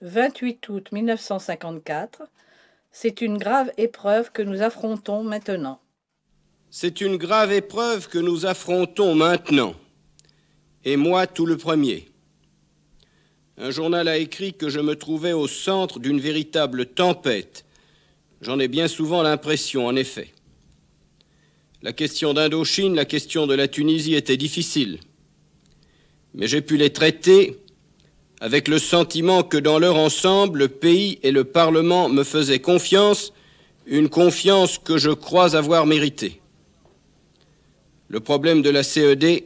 28 août 1954, c'est une grave épreuve que nous affrontons maintenant. C'est une grave épreuve que nous affrontons maintenant, et moi tout le premier. Un journal a écrit que je me trouvais au centre d'une véritable tempête. J'en ai bien souvent l'impression, en effet. La question d'Indochine, la question de la Tunisie étaient difficiles. Mais j'ai pu les traiter avec le sentiment que dans leur ensemble, le pays et le Parlement me faisaient confiance, une confiance que je crois avoir méritée. Le problème de la CED,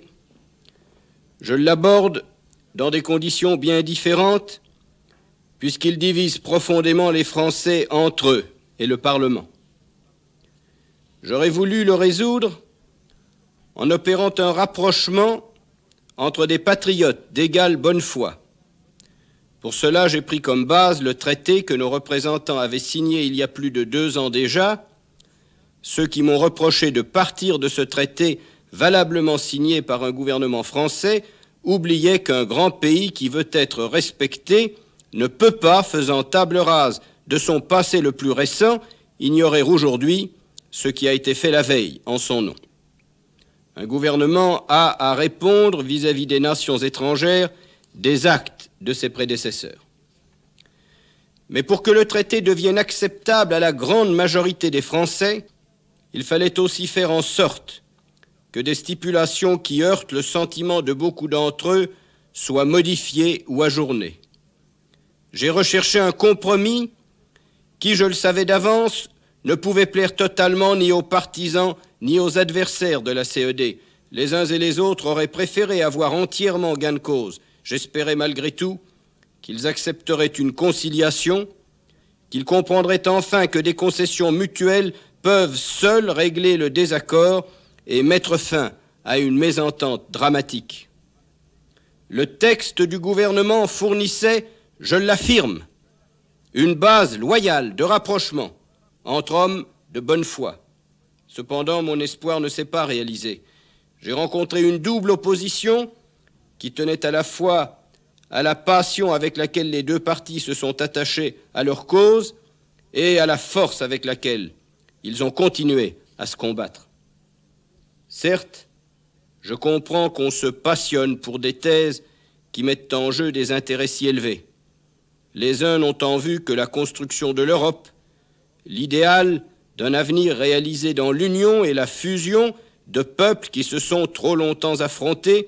je l'aborde dans des conditions bien différentes, puisqu'il divise profondément les Français entre eux et le Parlement. J'aurais voulu le résoudre en opérant un rapprochement entre des patriotes d'égale bonne foi. Pour cela, j'ai pris comme base le traité que nos représentants avaient signé il y a plus de 2 ans déjà. Ceux qui m'ont reproché de partir de ce traité valablement signé par un gouvernement français oubliaient qu'un grand pays qui veut être respecté ne peut pas, faisant table rase de son passé le plus récent, ignorer aujourd'hui ce qui a été fait la veille en son nom. Un gouvernement a à répondre vis-à-vis des nations étrangères des actes de ses prédécesseurs. Mais pour que le traité devienne acceptable à la grande majorité des Français, il fallait aussi faire en sorte que des stipulations qui heurtent le sentiment de beaucoup d'entre eux soient modifiées ou ajournées. J'ai recherché un compromis qui, je le savais d'avance, ne pouvait plaire totalement ni aux partisans ni aux adversaires de la CED. Les uns et les autres auraient préféré avoir entièrement gain de cause. J'espérais malgré tout qu'ils accepteraient une conciliation, qu'ils comprendraient enfin que des concessions mutuelles peuvent seules régler le désaccord et mettre fin à une mésentente dramatique. Le texte du gouvernement fournissait, je l'affirme, une base loyale de rapprochement entre hommes de bonne foi. Cependant, mon espoir ne s'est pas réalisé. J'ai rencontré une double opposition qui tenait à la fois à la passion avec laquelle les deux partis se sont attachés à leur cause et à la force avec laquelle ils ont continué à se combattre. Certes, je comprends qu'on se passionne pour des thèses qui mettent en jeu des intérêts si élevés. Les uns n'ont en vue que la construction de l'Europe, l'idéal d'un avenir réalisé dans l'union et la fusion de peuples qui se sont trop longtemps affrontés.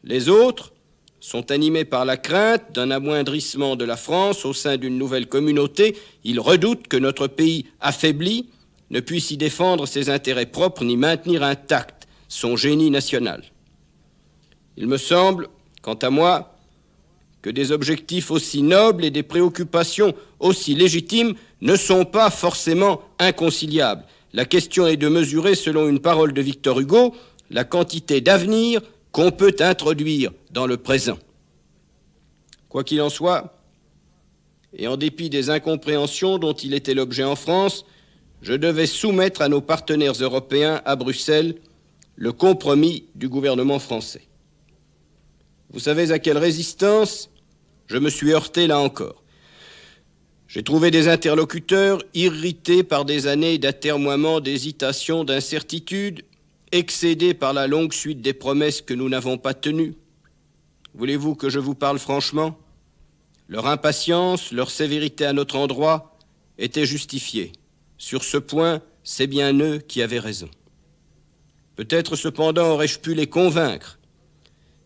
Les autres sont animés par la crainte d'un amoindrissement de la France au sein d'une nouvelle communauté. Ils redoutent que notre pays affaibli ne puisse y défendre ses intérêts propres ni maintenir intact son génie national. Il me semble, quant à moi, que des objectifs aussi nobles et des préoccupations aussi légitimes ne sont pas forcément inconciliables. La question est de mesurer, selon une parole de Victor Hugo, la quantité d'avenir qu'on peut introduire dans le présent. Quoi qu'il en soit, et en dépit des incompréhensions dont il était l'objet en France, je devais soumettre à nos partenaires européens à Bruxelles le compromis du gouvernement français. Vous savez à quelle résistance je me suis heurté là encore. J'ai trouvé des interlocuteurs irrités par des années d'atermoiements, d'hésitations, d'incertitudes, excédés par la longue suite des promesses que nous n'avons pas tenues. Voulez-vous que je vous parle franchement ? Leur impatience, leur sévérité à notre endroit étaient justifiées. Sur ce point, c'est bien eux qui avaient raison. Peut-être cependant aurais-je pu les convaincre.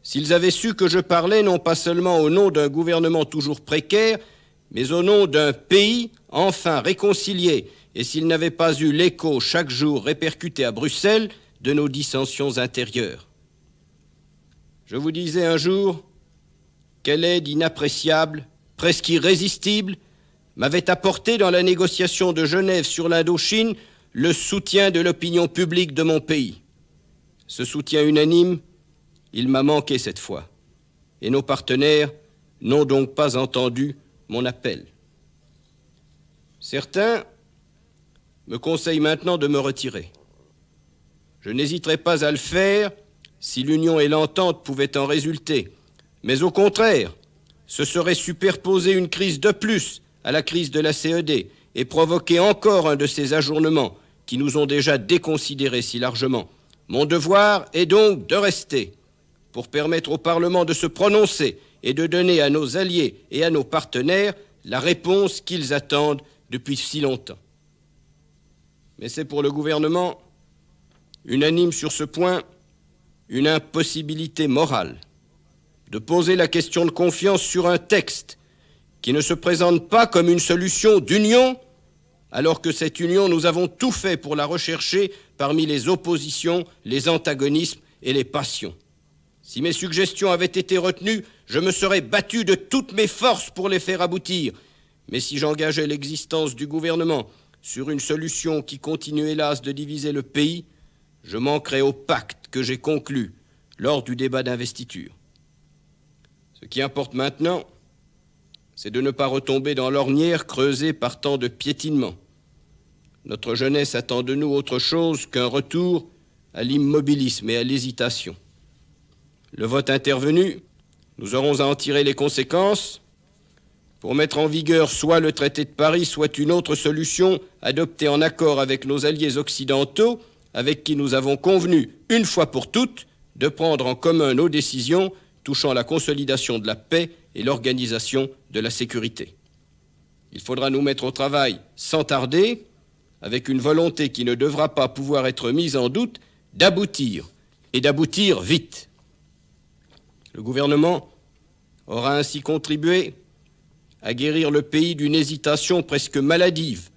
S'ils avaient su que je parlais non pas seulement au nom d'un gouvernement toujours précaire, mais au nom d'un pays enfin réconcilié, et s'ils n'avaient pas eu l'écho chaque jour répercuté à Bruxelles de nos dissensions intérieures. Je vous disais un jour quelle aide inappréciable, presque irrésistible, m'avait apporté dans la négociation de Genève sur l'Indochine le soutien de l'opinion publique de mon pays. Ce soutien unanime, il m'a manqué cette fois, et nos partenaires n'ont donc pas entendu mon appel. Certains me conseillent maintenant de me retirer. Je n'hésiterai pas à le faire si l'union et l'entente pouvaient en résulter, mais au contraire, ce serait superposer une crise de plus à la crise de la CED et provoquer encore un de ces ajournements qui nous ont déjà déconsidérés si largement. Mon devoir est donc de rester pour permettre au Parlement de se prononcer et de donner à nos alliés et à nos partenaires la réponse qu'ils attendent depuis si longtemps. Mais c'est pour le gouvernement, unanime sur ce point, une impossibilité morale de poser la question de confiance sur un texte qui ne se présente pas comme une solution d'union, alors que cette union, nous avons tout fait pour la rechercher parmi les oppositions, les antagonismes et les passions. Si mes suggestions avaient été retenues, je me serais battu de toutes mes forces pour les faire aboutir. Mais si j'engageais l'existence du gouvernement sur une solution qui continue hélas de diviser le pays, je manquerais au pacte que j'ai conclu lors du débat d'investiture. Ce qui importe maintenant, c'est de ne pas retomber dans l'ornière creusée par tant de piétinements. Notre jeunesse attend de nous autre chose qu'un retour à l'immobilisme et à l'hésitation. Le vote intervenu, nous aurons à en tirer les conséquences pour mettre en vigueur soit le traité de Paris, soit une autre solution adoptée en accord avec nos alliés occidentaux, avec qui nous avons convenu, une fois pour toutes, de prendre en commun nos décisions touchant la consolidation de la paix et l'organisation de la sécurité. Il faudra nous mettre au travail sans tarder, avec une volonté qui ne devra pas pouvoir être mise en doute, d'aboutir, et d'aboutir vite. Le gouvernement aura ainsi contribué à guérir le pays d'une hésitation presque maladive,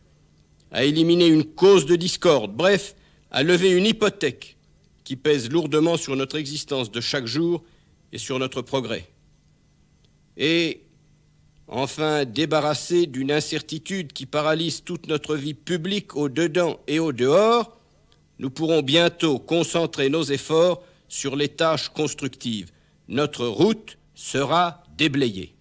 à éliminer une cause de discorde, bref, à lever une hypothèque qui pèse lourdement sur notre existence de chaque jour et sur notre progrès. Et enfin débarrasser d'une incertitude qui paralyse toute notre vie publique au dedans et au dehors, nous pourrons bientôt concentrer nos efforts sur les tâches constructives. Notre route sera déblayée.